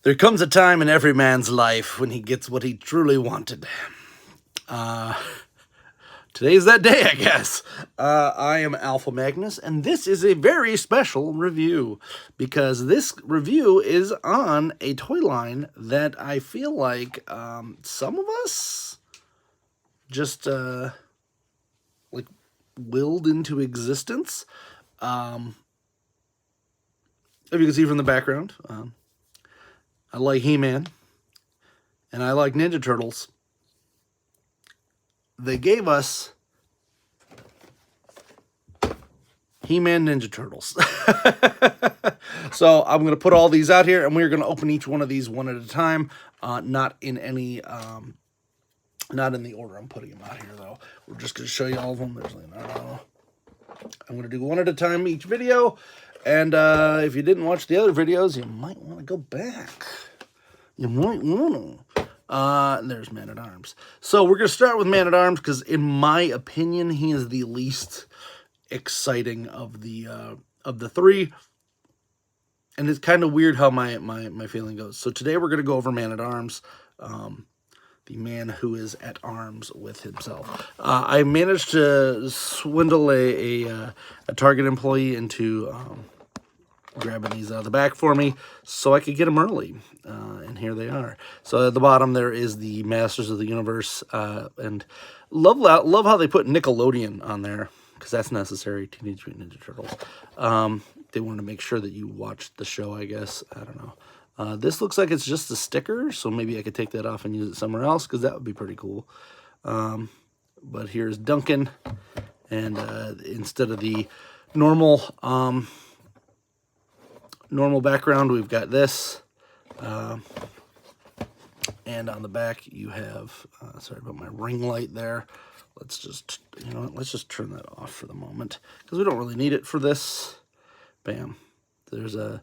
There comes a time in every man's life when he gets what he truly wanted. Today's that day, I guess. I am Alpha Magnus, and this is a very special review because this review is on a toy line that I feel like some of us just like willed into existence. If you can see from the background, I like He-Man, and I like Ninja Turtles. They gave us He-Man Ninja Turtles. So I'm going to put all these out here, and we're going to open each one of these one at a time. Not in any, not in the order I'm putting them out here, though. We're just going to show you all of them. There's like, I'm going to do one at a time each video. And if you didn't watch the other videos, you might want to go back. You might want to. There's Man-at-Arms. So we're going to start with Man-at-Arms because, in my opinion, he is the least exciting of the three. And it's kind of weird how my feeling goes. So today we're going to go over Man-at-Arms, the man who is at arms with himself. I managed to swindle a Target employee into grabbing these out of the back for me so I could get them early. And here they are. So at the bottom there is the Masters of the Universe. And love how they put Nickelodeon on there, because that's necessary. Teenage Mutant Ninja Turtles. They wanted to make sure that you watched the show, I guess. I don't know. This looks like it's just a sticker, so maybe I could take that off and use it somewhere else, because that would be pretty cool. But here's Duncan, and instead of the normal background, we've got this. And on the back, you have, sorry about my ring light there. Let's just, you know what, let's just turn that off for the moment, because we don't really need it for this. Bam. There's a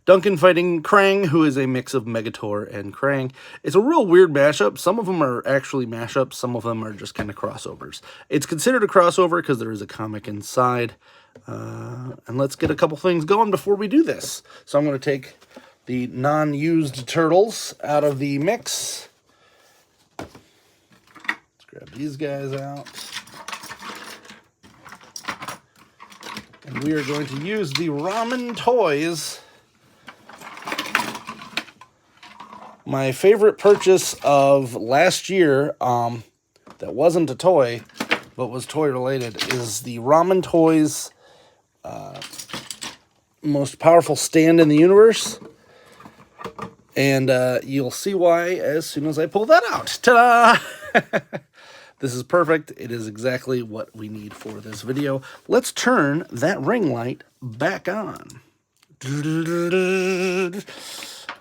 Duncan fighting Krang, who is a mix of Megator and Krang. It's a real weird mashup. Some of them are actually mashups. Some of them are just kind of crossovers. It's considered a crossover because there is a comic inside. And let's get a couple things going before we do this. So I'm going to take the non-used turtles out of the mix. Let's grab these guys out. And we are going to use the Ramen Toys. My favorite purchase of last year, that wasn't a toy, but was toy related, is the Ramen Toys most powerful stand in the universe. And you'll see why as soon as I pull that out. Ta-da! This is perfect. It is exactly what we need for this video. Let's turn that ring light back on.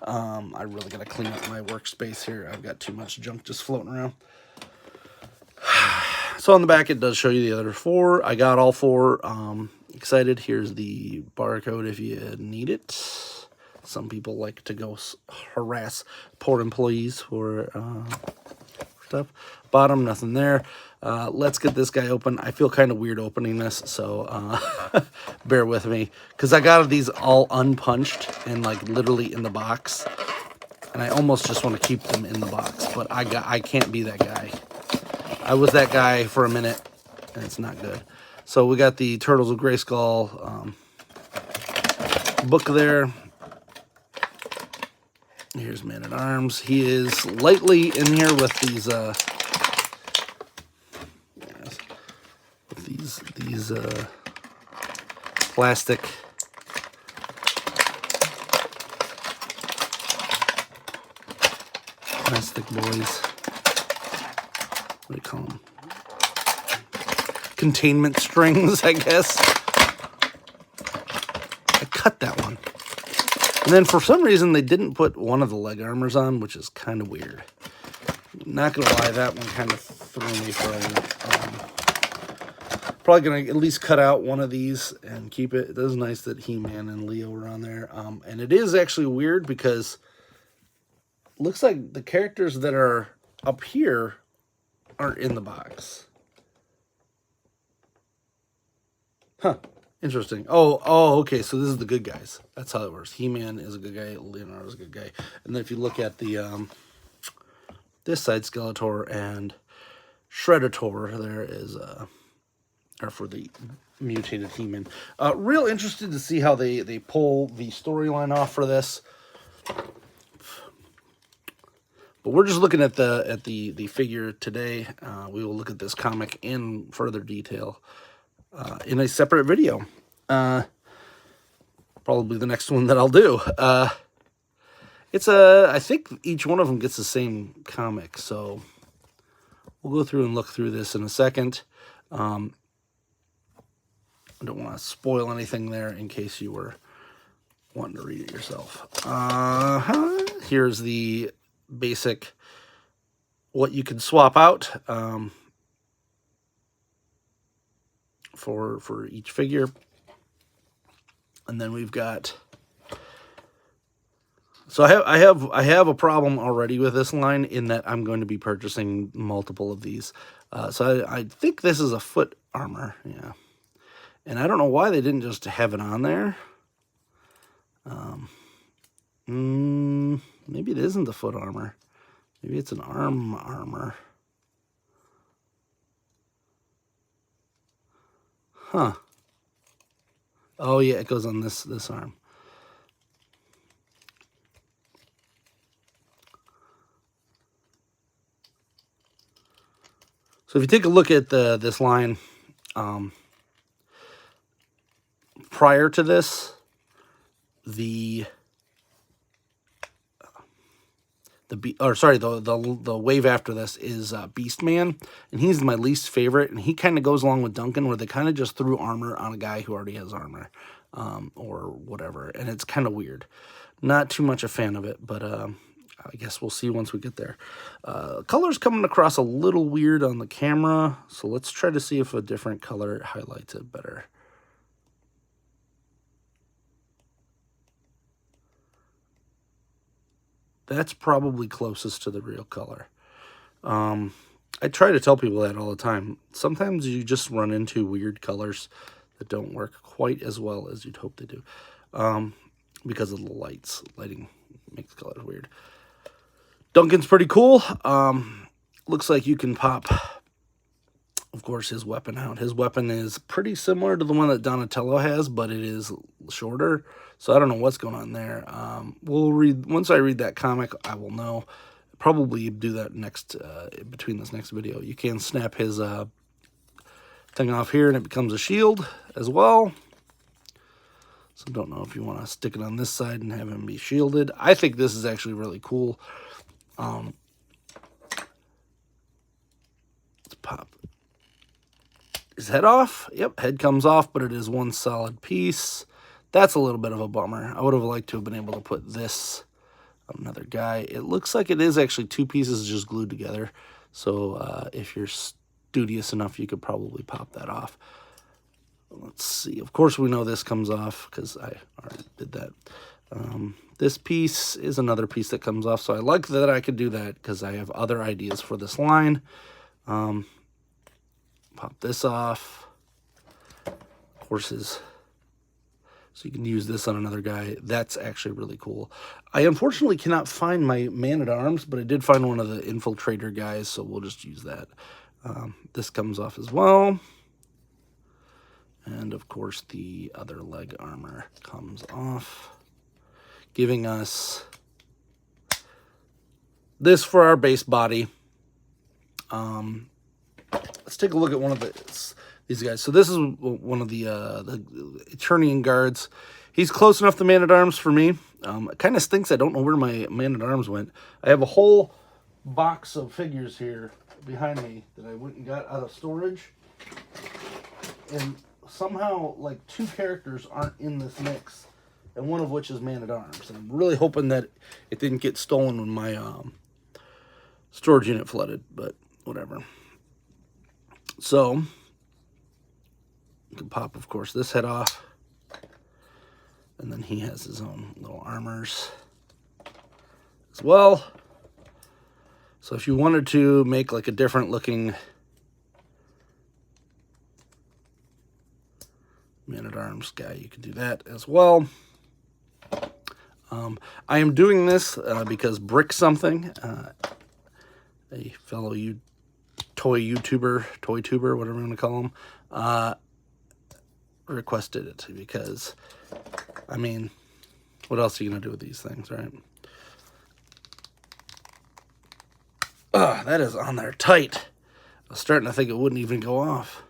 I really got to clean up my workspace here. I've got too much junk just floating around. So on the back, it does show you the other four. I got all four. Excited. Here's the barcode if you need it. Some people like to go harass poor employees for stuff. Bottom, nothing there. Let's get this guy open. I feel kind of weird opening this, so bear with me. Because I got these all unpunched and like literally in the box. And I almost just want to keep them in the box. But I can't be that guy. I was that guy for a minute, and it's not good. So we got the Turtles of GRAYSKULL book there. Here's Man-at-Arms. He is lightly in here with these plastic boys. What do you call them? Containment strings, I guess. I cut that one. And then for some reason, they didn't put one of the leg armors on, which is kind of weird. Not going to lie, that one kind of threw me for a loop. Probably going to at least cut out one of these and keep it. It is nice that He-Man and Leo were on there. And it is actually weird because it looks like the characters that are up here aren't in the box. Huh. Interesting. Oh, okay. So this is the good guys. That's how it works. He-Man is a good guy. Leonardo's a good guy. And then if you look at the this side, Skeletor and Shredditor, there is are for the mutated He-Man. Real interested to see how they pull the storyline off for this. But we're just looking at the figure today. We will look at this comic in further detail in a separate video. Probably the next one that I'll do. I think each one of them gets the same comic, so we'll go through and look through this in a second. I don't want to spoil anything there in case you were wanting to read it yourself. Here's the basic what you can swap out for each figure. And then we've got, so I have a problem already with this line in that I'm going to be purchasing multiple of these. So I think this is a foot armor, yeah. And I don't know why they didn't just have it on there. Maybe it isn't the foot armor. Maybe it's an arm armor. Huh. Oh yeah, it goes on this arm. So if you take a look at this line, prior to this, the wave after this is Beastman, and he's my least favorite, and he kind of goes along with Duncan, where they kind of just threw armor on a guy who already has armor, or whatever, and it's kind of weird. Not too much a fan of it, but I guess we'll see once we get there. Color's coming across a little weird on the camera, so let's try to see if a different color highlights it better. That's probably closest to the real color. I try to tell people that all the time. Sometimes you just run into weird colors that don't work quite as well as you'd hope they do, because of the lights. Lighting makes colors weird. Duncan's pretty cool. Looks like you can pop, of course, his weapon out. His weapon is pretty similar to the one that Donatello has, but it is shorter. So I don't know what's going on there. Once I read that comic, I will know. Probably do that next, between this next video. You can snap his thing off here and it becomes a shield as well. So don't know if you want to stick it on this side and have him be shielded. I think this is actually really cool. Let's pop his head off. Yep, head comes off, but it is one solid piece. That's a little bit of a bummer. I would have liked to have been able to put this on another guy. It looks like it is actually two pieces just glued together. So if you're studious enough, you could probably pop that off. Let's see. Of course, we know this comes off because I already did that. This piece is another piece that comes off. So I like that I could do that because I have other ideas for this line. Pop this off. Of course, so you can use this on another guy. That's actually really cool. I unfortunately cannot find my Man-at-Arms, but I did find one of the Infiltrator guys, so we'll just use that. This comes off as well. And, of course, the other leg armor comes off, giving us this for our base body. Let's take a look at one of these guys. So this is one of the Eternian guards. He's close enough to Man-at-Arms for me. It kind of stinks I don't know where my Man-at-Arms went. I have a whole box of figures here behind me that I went and got out of storage. And somehow, like, two characters aren't in this mix. And one of which is Man-at-Arms. And I'm really hoping that it didn't get stolen when my storage unit flooded. But whatever. So you can pop, of course, this head off. And then he has his own little armors as well. So if you wanted to make like a different looking Man-at-Arms guy, you can do that as well. I am doing this because Brick Something, a fellow toy tuber, whatever you want to call him, requested it because, I mean, what else are you going to do with these things, right? That is on there tight. I was starting to think it wouldn't even go off.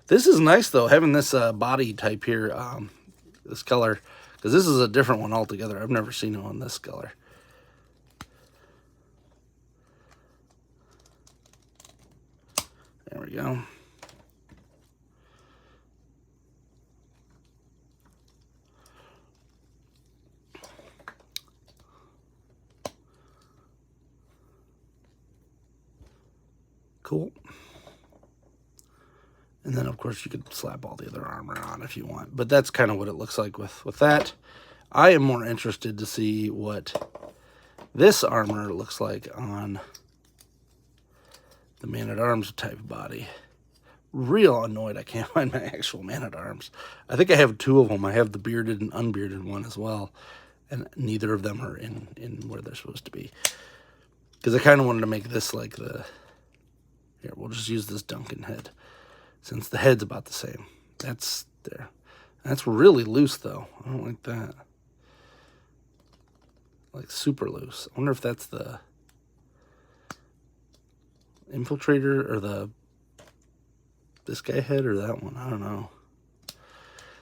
This is nice, though, having this body type here, this color, because this is a different one altogether. I've never seen one this color. There we go. Cool. And then, of course, you could slap all the other armor on if you want. But that's kind of what it looks like with that. I am more interested to see what this armor looks like on the Man-at-Arms type body. Real annoyed I can't find my actual Man-at-Arms. I think I have two of them. I have the bearded and unbearded one as well. And neither of them are in where they're supposed to be. Because I kind of wanted to make this like the... Here, we'll just use this Duncan head, since the head's about the same. That's there. That's really loose, though. I don't like that. Like, super loose. I wonder if that's the Infiltrator or this guy head or that one. I don't know.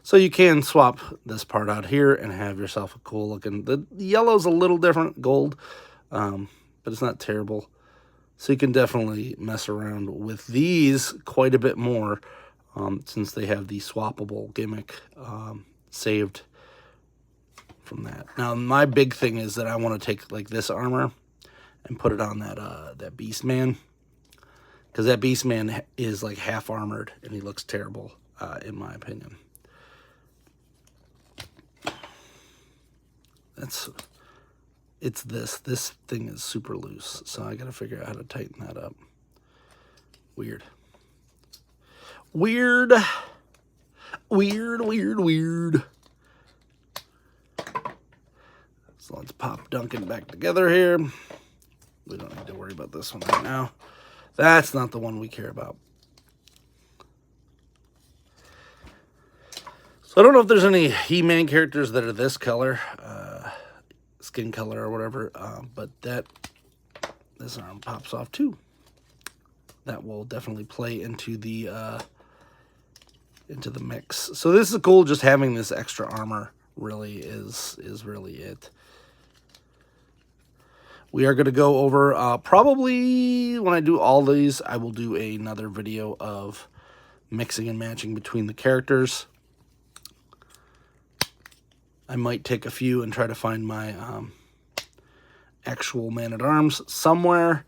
So you can swap this part out here and have yourself a cool looking... The yellow's a little different, gold, but it's not terrible. So you can definitely mess around with these quite a bit more since they have the swappable gimmick saved from that. Now, my big thing is that I want to take like this armor and put it on that Beast Man. Because that Beast Man is like half armored and he looks terrible in my opinion. It's this thing is super loose, so I gotta figure out how to tighten that up. Weird. So let's pop Duncan back together here. We don't need to worry about this one right now. That's not the one we care about. So I don't know if there's any He-Man characters that are this color, skin color or whatever, but this arm pops off too. That will definitely play into the mix. So this is cool. Just having this extra armor really is really it. We are going to go over, probably when I do all these, I will do another video of mixing and matching between the characters. I might take a few and try to find my actual Man-at-Arms somewhere.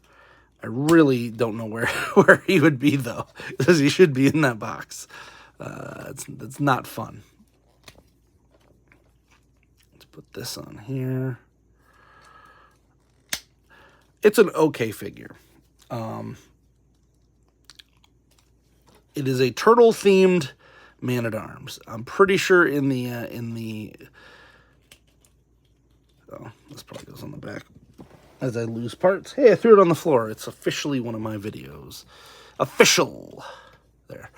I really don't know where he would be, though, because he should be in that box. It's not fun. Let's put this on here. It's an okay figure. It is a turtle-themed Man-at-Arms. I'm pretty sure in the oh, this probably goes on the back as I lose parts. Hey, I threw it on the floor. It's officially one of my videos. Official. There.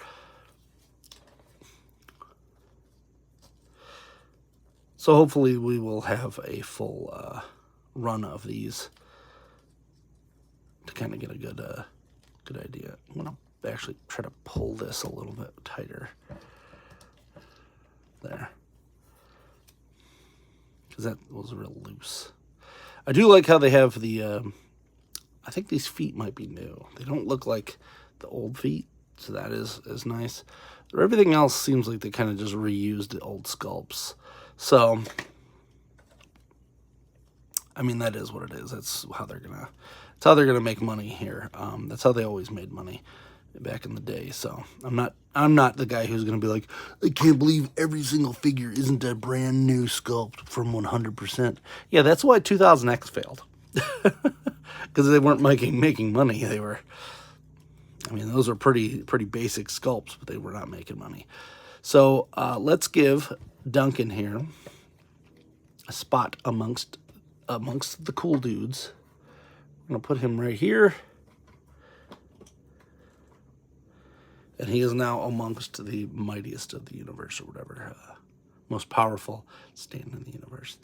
So hopefully we will have a full run of these to kind of get a good idea. I'm going to actually try to pull this a little bit tighter. There. Because that was real loose. I do like how they have the, I think these feet might be new. They don't look like the old feet, so that is nice. Everything else seems like they kind of just reused the old sculpts. So, I mean, that is what it is. That's how they're gonna make money here. That's how they always made money back in the day. So I'm not the guy who's gonna be like, I can't believe every single figure isn't a brand new sculpt from 100%. Yeah, that's why 2000X failed, because they weren't making money. They were, I mean, those are pretty basic sculpts, but they were not making money. So let's give Duncan here a spot amongst the cool dudes. I'm going to put him right here. And he is now amongst the mightiest of the universe, or whatever. Most powerful stand in the universe.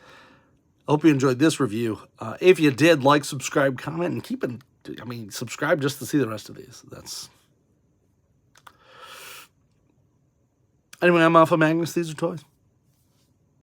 I hope you enjoyed this review. If you did, like, subscribe, comment, and keep it. I mean, subscribe just to see the rest of these. That's. Anyway, I'm Alpha Magnus. These are toys.